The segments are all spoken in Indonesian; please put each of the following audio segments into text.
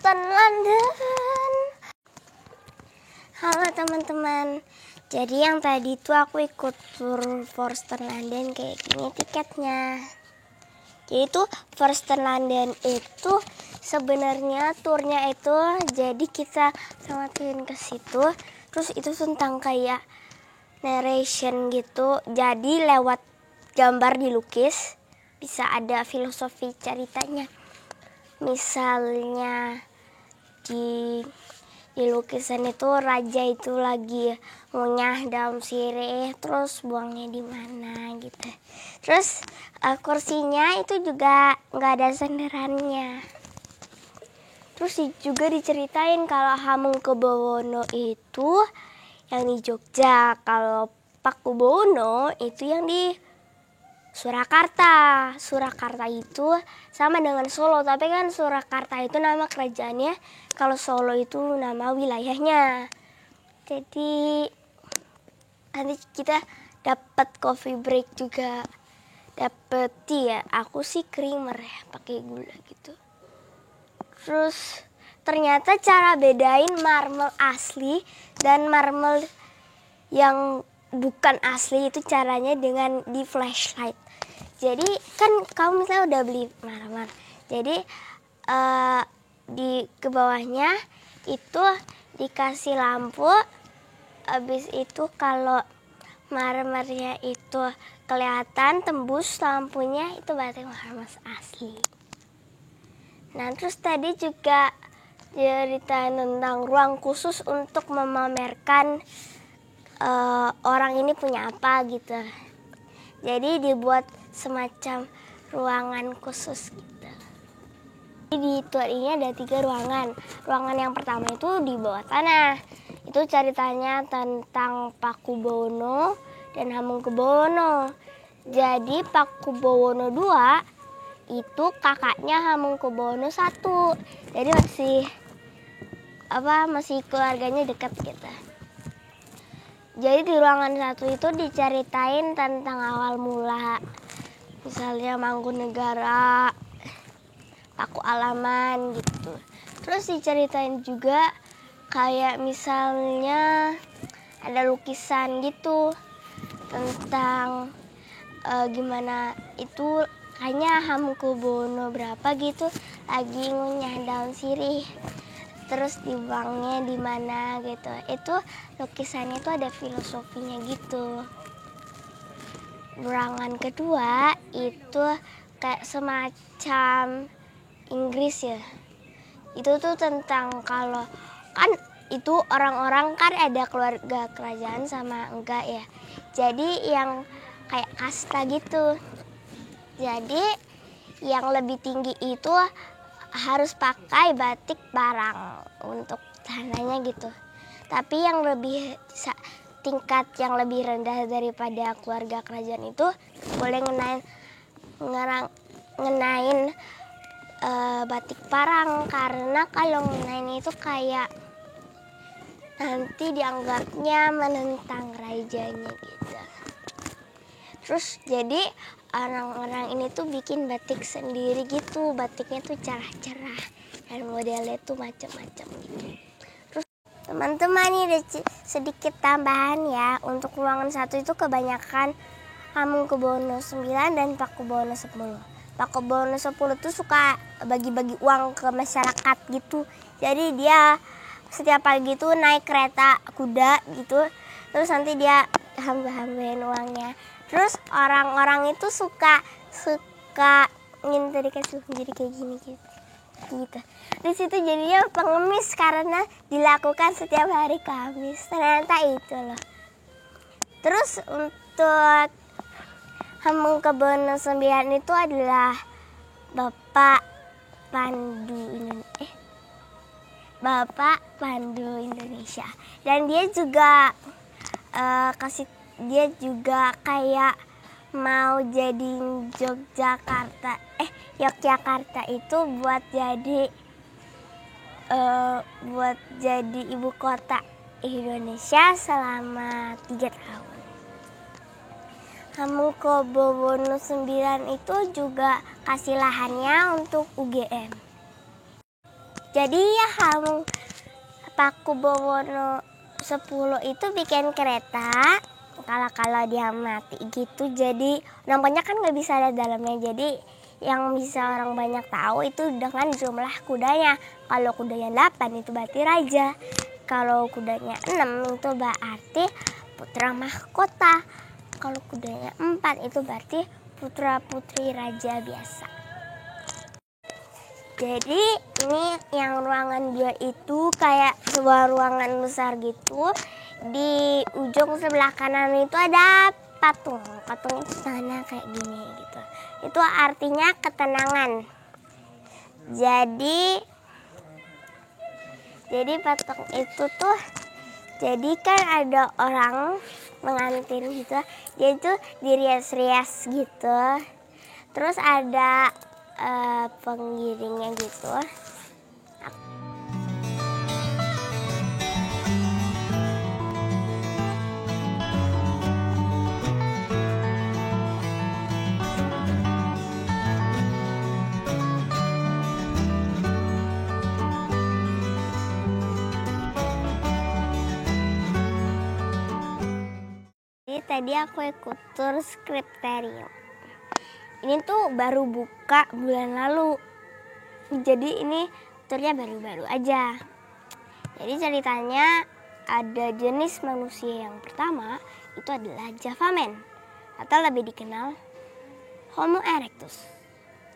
Forsten London. Halo teman-teman. Jadi yang tadi itu aku ikut tur Forsten London kayak gini tiketnya. Jadi itu Forsten London itu sebenarnya turnya itu jadi kita samatin ke situ. Terus itu tentang kayak narration gitu. Jadi lewat gambar dilukis bisa ada filosofi ceritanya. Misalnya di lukisan itu raja itu lagi ngunyah daun sirih, terus buangnya di mana gitu. Terus kursinya itu juga nggak ada senderannya. Terus juga diceritain kalau Hamengkubuwono itu yang di Jogja, kalau Pakubuwono itu yang di Surakarta. Surakarta itu sama dengan Solo, tapi kan Surakarta itu nama kerajaannya, kalau Solo itu nama wilayahnya. Jadi nanti kita dapat coffee break juga, dapat tea ya. Aku sih creamer ya, pakai gula gitu. Terus ternyata cara bedain marmer asli dan marmer yang bukan asli itu caranya dengan di flashlight. Jadi kan kamu misalnya udah beli marmer, jadi di ke bawahnya itu dikasih lampu. Habis itu kalau marmernya itu kelihatan tembus lampunya, itu berarti marmer asli. Nah terus tadi juga ceritain tentang ruang khusus untuk memamerkan orang ini punya apa gitu. Jadi dibuat semacam ruangan khusus gitu. Di tour ini ada 3 ruangan. Ruangan yang pertama itu di bawah tanah. Itu ceritanya tentang Pakubuwono dan Hamengkubuwono. Jadi Pakubuwono II itu kakaknya Hamengkubuwono I. Jadi masih keluarganya dekat gitu. Jadi di ruangan 1 itu diceritain tentang awal mula. Misalnya Mangkunegaran, Paku Alaman gitu. Terus diceritain juga kayak misalnya ada lukisan gitu tentang gimana itu kayaknya Hamengkubuwono berapa gitu lagi ngunyah daun sirih. Terus dibuangnya di mana gitu. Itu lukisannya itu ada filosofinya gitu. Ruangan kedua itu kayak semacam Inggris ya. Itu tuh tentang kalau kan itu orang-orang kan ada keluarga kerajaan sama enggak ya. Jadi yang kayak kasta gitu. Jadi yang lebih tinggi itu harus pakai batik parang untuk tanahnya gitu. Tapi yang tingkat yang lebih rendah daripada keluarga kerajaan itu boleh ngenain batik parang, karena kalau ngenain itu kayak nanti dianggapnya menentang rajanya gitu. Terus jadi orang-orang ini tuh bikin batik sendiri gitu. Batiknya tuh cerah-cerah dan modelnya tuh macam-macam gitu. Terus teman-teman ini ada sedikit tambahan ya. Untuk ruangan 1 itu kebanyakan Hamengkubuwono IX dan Pakubuwono X. Pakubuwono X tuh suka bagi-bagi uang ke masyarakat gitu. Jadi dia setiap pagi tuh naik kereta kuda gitu. Terus nanti dia hamba-hambain uangnya. Terus orang-orang itu suka ngintip dikasih jadi kayak gini gitu. Di situ jadinya pengemis karena dilakukan setiap hari Kamis. Ternyata itu loh. Terus untuk Hamengkubuwono IX itu adalah Bapak Pandu Indonesia. Dan dia juga dia juga kayak mau jadi Yogyakarta itu buat jadi ibu kota Indonesia selama 3 tahun. Hamengkubuwono IX itu juga kasih lahannya untuk UGM. Jadi ya Pakubowono 10 itu bikin kereta kalau dia mati gitu, jadi namanya kan nggak bisa lihat dalamnya, jadi yang bisa orang banyak tahu itu dengan jumlah kudanya. Kalau kudanya 8 itu berarti raja, kalau kudanya 6 itu berarti putra mahkota, kalau kudanya 4 itu berarti putra putri raja biasa. Jadi ini yang ruangan 2 itu kayak sebuah ruangan besar gitu. Di ujung sebelah kanan itu ada patung. Patung itu tangannya kayak gini gitu. Itu artinya ketenangan. Jadi patung itu tuh, jadi kan ada orang mengantin gitu. Dia itu dirias-rias gitu. Terus ada pengiringnya gitu. Jadi tadi aku ikut tur skriptorium. Ini tuh baru buka bulan lalu. Jadi ini turnya baru-baru aja. Jadi ceritanya ada jenis manusia yang pertama itu adalah Javaman, atau lebih dikenal Homo erectus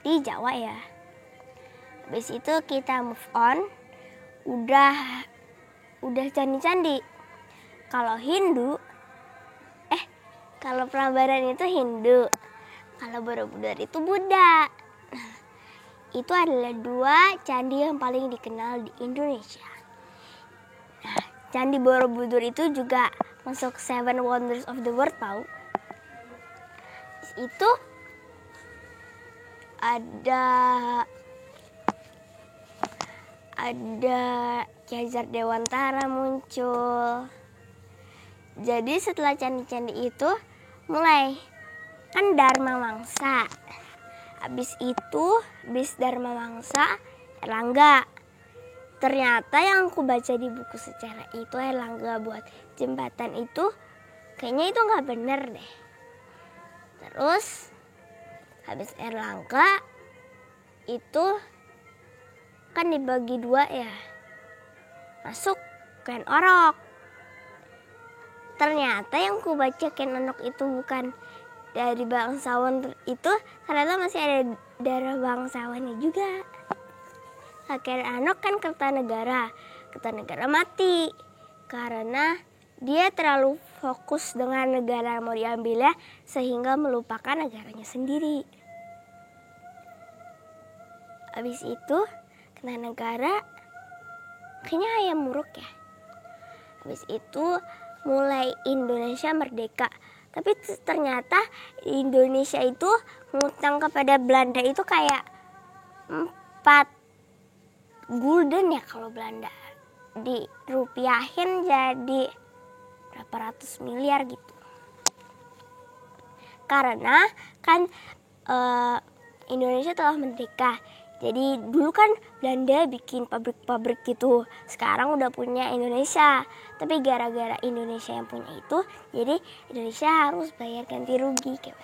di Jawa ya. Habis itu kita move on, udah candi-candi. Kalau kalau Prambanan itu Hindu, kalau Borobudur itu Buddha. Nah, itu adalah 2 candi yang paling dikenal di Indonesia. Nah, Candi Borobudur itu juga masuk 7 Wonders of the World tahu. Itu ada Ki Hajar Dewantara muncul. Jadi setelah candi-candi itu mulai kan Dharma Wangsa. Habis Dharma Wangsa Erlangga. Ternyata yang aku baca di buku sejarah itu Erlangga buat jembatan itu kayaknya itu nggak bener deh. Terus habis Erlangga itu kan dibagi 2 ya. Masuk Ken Orok. Ternyata yang ku baca Ken Orok itu bukan dari bangsawan itu, ternyata masih ada darah bangsawannya juga. Ken Orok kan Kertanegara mati karena dia terlalu fokus dengan negara yang mau diambilnya sehingga melupakan negaranya sendiri. Habis itu Kertanegara kayaknya ayam muruk ya. Habis itu mulai Indonesia merdeka. Tapi ternyata Indonesia itu ngutang kepada Belanda itu kayak 4 gulden ya kalau Belanda. Dirupiahin jadi berapa ratus miliar gitu. Karena kan Indonesia telah merdeka. Jadi dulu kan Belanda bikin pabrik-pabrik gitu. Sekarang udah punya Indonesia. Tapi gara-gara Indonesia yang punya itu, jadi Indonesia harus bayar ganti rugi kayak